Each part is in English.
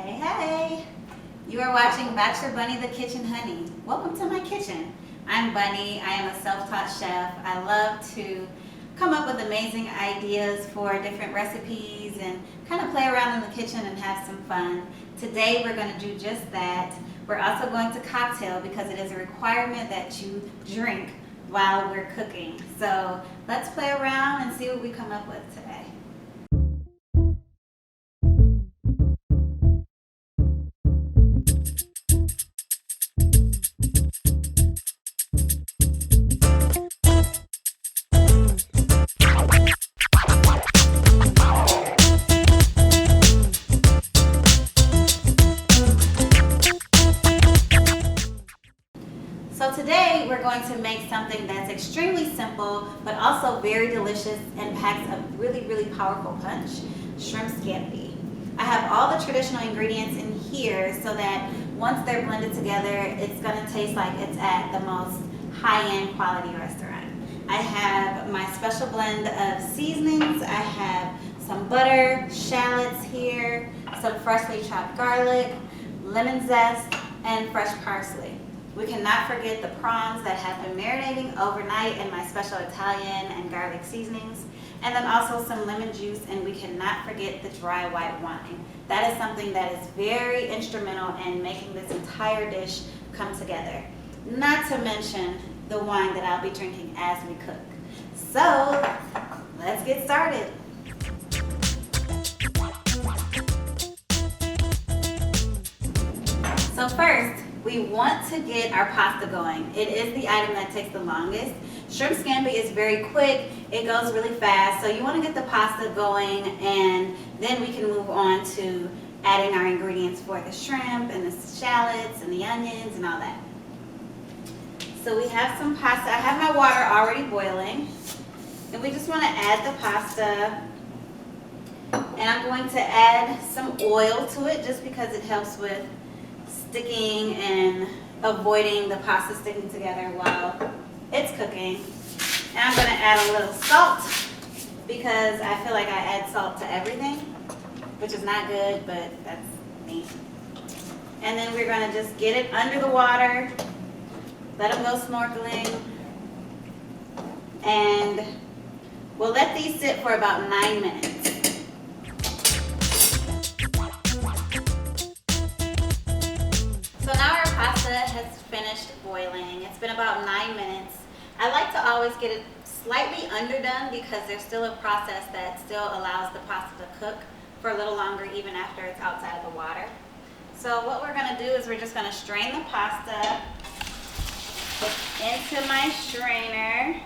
Hey, hey! You are watching Bachelor Bunny the Kitchen Hunny. Welcome to my kitchen. I'm Bunny. I am a self-taught chef. I love to come up with amazing ideas for different recipes and kind of play around in the kitchen and have some fun. Today we're going to do just that. We're also going to cocktail because it is a requirement that you drink while we're cooking. So let's play around and see what we come up with today. So today we're going to make something that's extremely simple but also very delicious and packs a really powerful punch: shrimp scampi. I have all the traditional ingredients in here so that once they're blended together it's going to taste like it's at the most high-end quality restaurant. I have my special blend of seasonings. I have some butter, shallots here, some freshly chopped garlic, lemon zest, and fresh parsley. We cannot forget the prawns that have been marinating overnight in my special Italian and garlic seasonings, and then also some lemon juice, and we cannot forget the dry white wine. That is something that is very instrumental in making this entire dish come together. Not to mention the wine that I'll be drinking as we cook. So, let's get started. So first, we want to get our pasta going. It is the item that takes the longest. Shrimp scampi is very quick. It goes really fast. So you want to get the pasta going, and then we can move on to adding our ingredients for the shrimp and the shallots and the onions and all that. So we have some pasta. I have my water already boiling. And we just want to add the pasta. And I'm going to add some oil to it just because it helps with sticking and avoiding the pasta sticking together while it's cooking. And I'm going to add a little salt because I feel like I add salt to everything, which is not good, but that's me. And then we're going to just get it under the water, let them go snorkeling, and we'll let these sit for about 9 minutes. So now our pasta has finished boiling. It's been about 9 minutes. I like to always get it slightly underdone because there's still a process that still allows the pasta to cook for a little longer even after it's outside of the water. So what we're going to do is we're just going to strain the pasta into my strainer.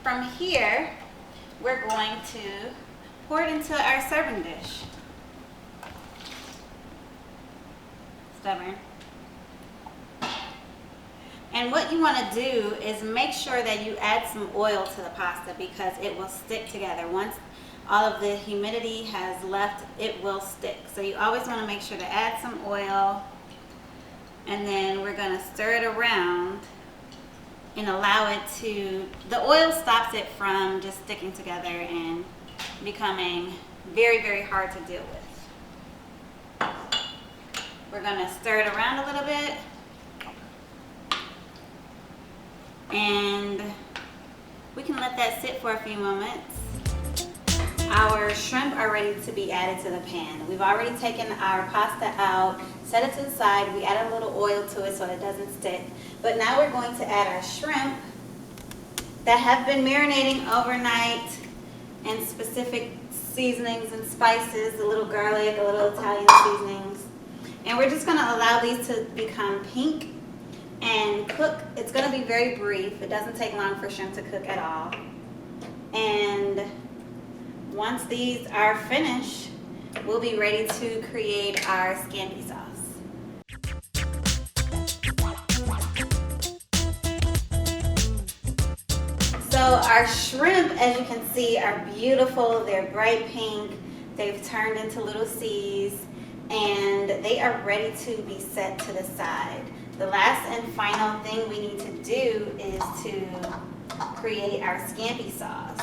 From here, we're going to pour it into our serving dish. Stubborn. And what you want to do is make sure that you add some oil to the pasta because it will stick together. Once all of the humidity has left, it will stick. So you always want to make sure to add some oil, and then we're going to stir it around and allow it to, the oil stops it from just sticking together and becoming very hard to deal with. We're going to stir it around a little bit. And we can let that sit for a few moments. Our shrimp are ready to be added to the pan. We've already taken our pasta out, set it to the side. We added a little oil to it so it doesn't stick. But now we're going to add our shrimp that have been marinating overnight in specific seasonings and spices, a little garlic, a little Italian seasonings. And we're just going to allow these to become pink and cook. It's going to be very brief. It doesn't take long for shrimp to cook at all. And once these are finished, we'll be ready to create our scampi sauce. So our shrimp, as you can see, are beautiful. They're bright pink. They've turned into little C's, and they are ready to be set to the side. The last and final thing we need to do is to create our scampi sauce.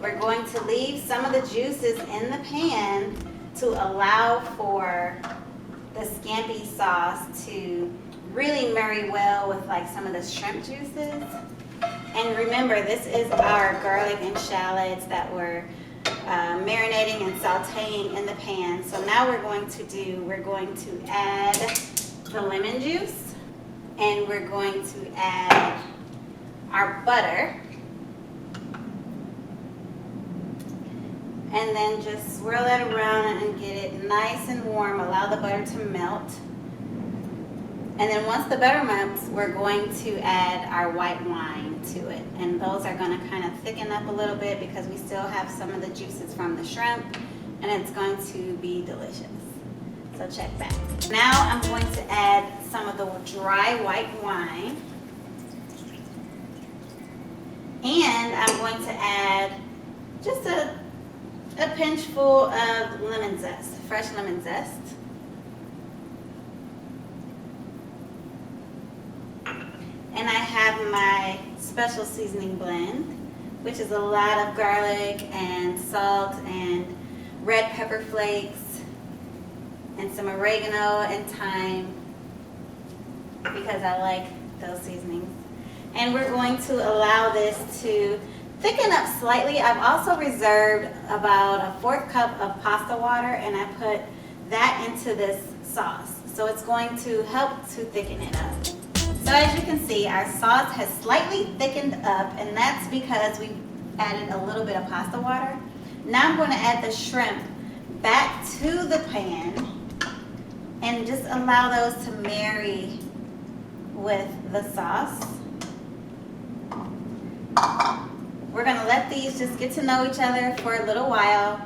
We're going to leave some of the juices in the pan to allow for the scampi sauce to really marry well with like some of the shrimp juices. And remember, this is our garlic and shallots that we're marinating and sauteing in the pan. So now we're going to add the lemon juice, and we're going to add our butter, and then just swirl that around and get it nice and warm. Allow the butter to melt. And then once the butter melts, we're going to add our white wine to it. And those are going to kind of thicken up a little bit because we still have some of the juices from the shrimp, and it's going to be delicious. So check back. Now I'm going to add some of the dry white wine. And I'm going to add just a pinch full of lemon zest, fresh lemon zest. And I have my special seasoning blend, which is a lot of garlic and salt and red pepper flakes and some oregano and thyme because I like those seasonings. And we're going to allow this to thicken up slightly. I've also reserved about a 1/4 cup of pasta water, and I put that into this sauce. So it's going to help to thicken it up. So as you can see, our sauce has slightly thickened up, and that's because we added a little bit of pasta water. Now I'm going to add the shrimp back to the pan and just allow those to marry with the sauce. We're going to let these just get to know each other for a little while.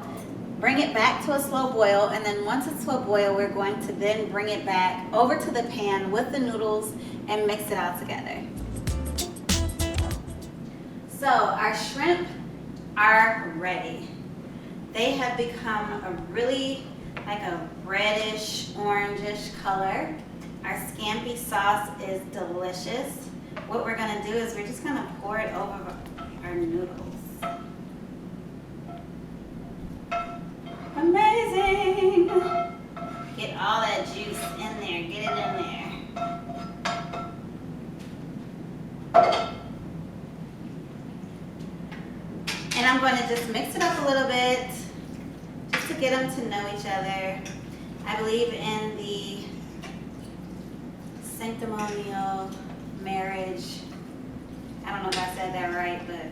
Bring it back to a slow boil, and then once it's to a boil, we're going to then bring it back over to the pan with the noodles and mix it all together. So our shrimp are ready. They have become a really like a reddish, orangish color. Our scampi sauce is delicious. What we're gonna do is we're just gonna pour it over our noodles. Amazing! Get all that juice in there, get it in there. And I'm going to just mix it up a little bit just to get them to know each other. I believe in the sanctimonial marriage. I don't know if I said that right, but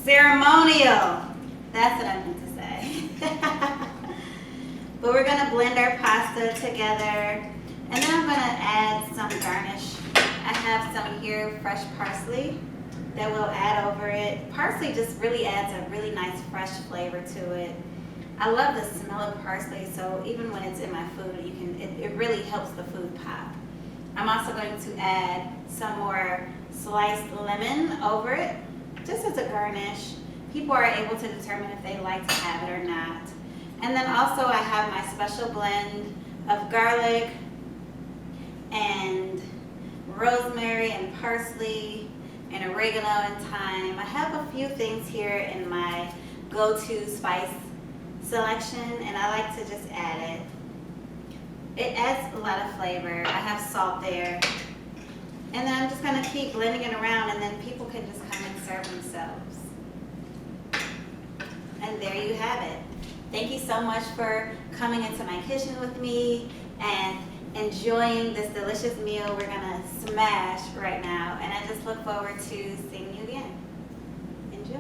ceremonial. That's what I meant to say. But we're going to blend our pasta together, and then I'm going to add some garnish. I have some here fresh parsley that we'll add over it. Parsley just really adds a really nice fresh flavor to it. I love the smell of parsley, so even when it's in my food, it really helps the food pop. I'm also going to add some more sliced lemon over it, just as a garnish. People are able to determine if they like to have it or not. And then also I have my special blend of garlic and rosemary and parsley and oregano and thyme. I have a few things here in my go-to spice selection, and I like to just add it. It adds a lot of flavor. I have salt there. And then I'm just gonna keep blending it around, and then people can just come and serve themselves. And there you have it. Thank you so much for coming into my kitchen with me and enjoying this delicious meal we're gonna smash right now. And I just look forward to seeing you again. Enjoy.